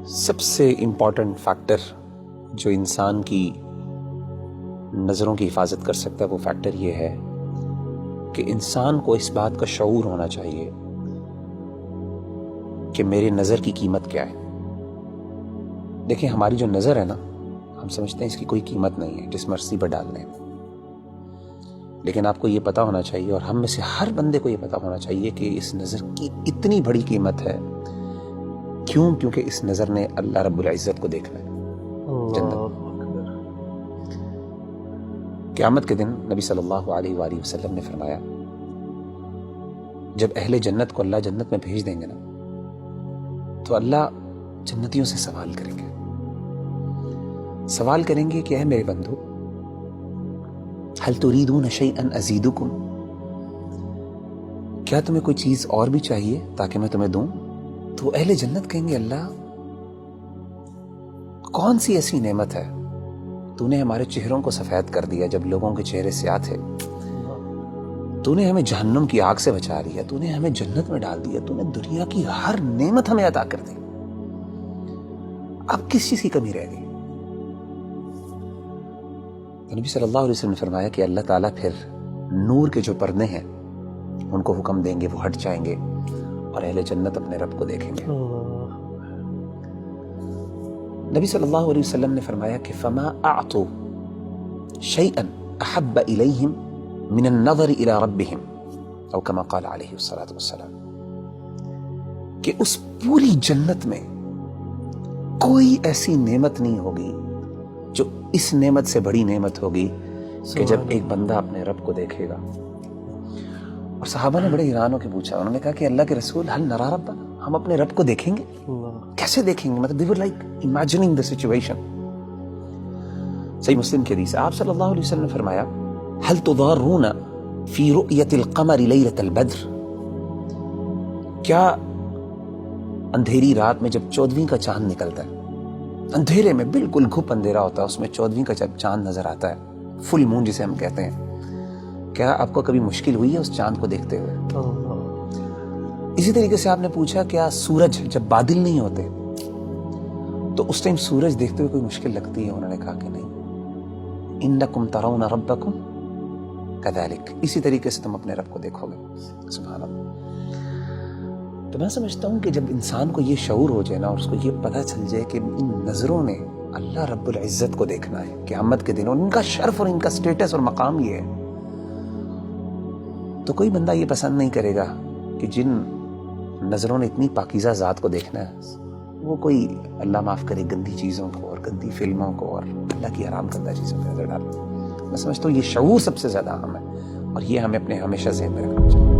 سب سے important factor جو انسان کی نظروں کی حفاظت کر سکتا ہے وہ فیکٹر یہ ہے کہ انسان کو اس بات کا شعور ہونا چاہیے کہ میری نظر کی قیمت کیا ہے۔ دیکھیں ہماری جو نظر ہے نا، ہم سمجھتے ہیں اس کی کوئی قیمت نہیں ہے، جس مرضی پر ڈال لیں، لیکن آپ کو یہ پتا ہونا چاہیے اور ہم میں سے ہر بندے کو یہ پتا ہونا چاہیے کہ اس نظر کی اتنی بڑی قیمت ہے۔ کیوں؟ کیونکہ اس نظر نے اللہ رب العزت کو دیکھنا ہے جنت۔ قیامت کے دن نبی صلی اللہ علیہ وآلہ وسلم نے فرمایا جب اہل جنت کو اللہ جنت میں بھیج دیں گے نا تو اللہ جنتیوں سے سوال کریں گے کہ اے میرے بندو هل تريدون شيئا ازيدكم، کیا تمہیں کوئی چیز اور بھی چاہیے تاکہ میں تمہیں دوں؟ تو اہل جنت کہیں گے اللہ کون سی ایسی نعمت ہے، تو نے ہمارے چہروں کو سفید کر دیا جب لوگوں کے چہرے سیاہ تھے، تو نے ہمیں جہنم کی آگ سے بچا لیا، تو نے ہمیں جنت میں ڈال دیا، تو نے دنیا کی ہر نعمت ہمیں عطا کر دی، اب کس چیز کی کمی رہ گئی؟ نبی صلی اللہ علیہ وسلم نے فرمایا کہ اللہ تعالیٰ پھر نور کے جو پردے ہیں ان کو حکم دیں گے، وہ ہٹ جائیں گے اور اہل جنت اپنے رب کو دیکھیں گے۔ نبی صلی اللہ علیہ وسلم نے فرمایا کہ فما اعطوا شيئا احب اليهم من النظر الى ربهم او كما قال علیہ الصلوۃ والسلام، کہ اس پوری جنت میں کوئی ایسی نعمت نہیں ہوگی جو اس نعمت سے بڑی نعمت ہوگی کہ جب ایک بندہ اپنے رب کو دیکھے گا۔ اور صحابہ نے بڑے حیران ہو کے پوچھا، انہوں نے کہا کہ اللہ کے رسول هل نرى ربنا، ہم اپنے رب کو دیکھیں گے؟ کیسے دیکھیں گے؟ مطلب they were like imagining the situation۔ صحیح مسلم کی حدیث ہے، آپ صلی اللہ علیہ وسلم نے فرمایا هل تضارون في رؤية القمر ليلة البدر، کیا اندھیری رات میں جب 14ویں کا چاند نکلتا ہے، اندھیرے میں بالکل گھپ اندھیرا ہوتا ہے، اس میں 14ویں کا جب چاند نظر آتا ہے، فل مون جسے ہم کہتے ہیں، کیا آپ کو کبھی مشکل ہوئی ہے اس چاند کو دیکھتے ہوئے؟ اسی طریقے سے آپ نے پوچھا کیا سورج جب بادل نہیں ہوتے تو اس ٹائم سورج دیکھتے ہوئے کوئی مشکل لگتی ہے؟ انہوں نے کہا کہ نہیں، انکم ترون ربکم کذالک، اسی طریقے سے تم اپنے رب کو دیکھو گے۔ سبحان اللہ۔ تو میں سمجھتا ہوں کہ جب انسان کو یہ شعور ہو جائے نا اور اس کو یہ پتہ چل جائے کہ ان نظروں نے اللہ رب العزت کو دیکھنا ہے قیامت کے دن، اور ان کا شرف اور ان کا سٹیٹس اور مقام یہ ہے، تو کوئی بندہ یہ پسند نہیں کرے گا کہ جن نظروں نے اتنی پاکیزہ ذات کو دیکھنا ہے وہ کوئی اللہ معاف کرے گندی چیزوں کو اور گندی فلموں کو اور اللہ کی حرام کردہ چیزوں پہ نظر ڈالے۔ میں سمجھتا ہوں یہ شعور سب سے زیادہ اہم ہے اور یہ ہمیں اپنے ہمیشہ ذہن میں رکھنا چاہیے۔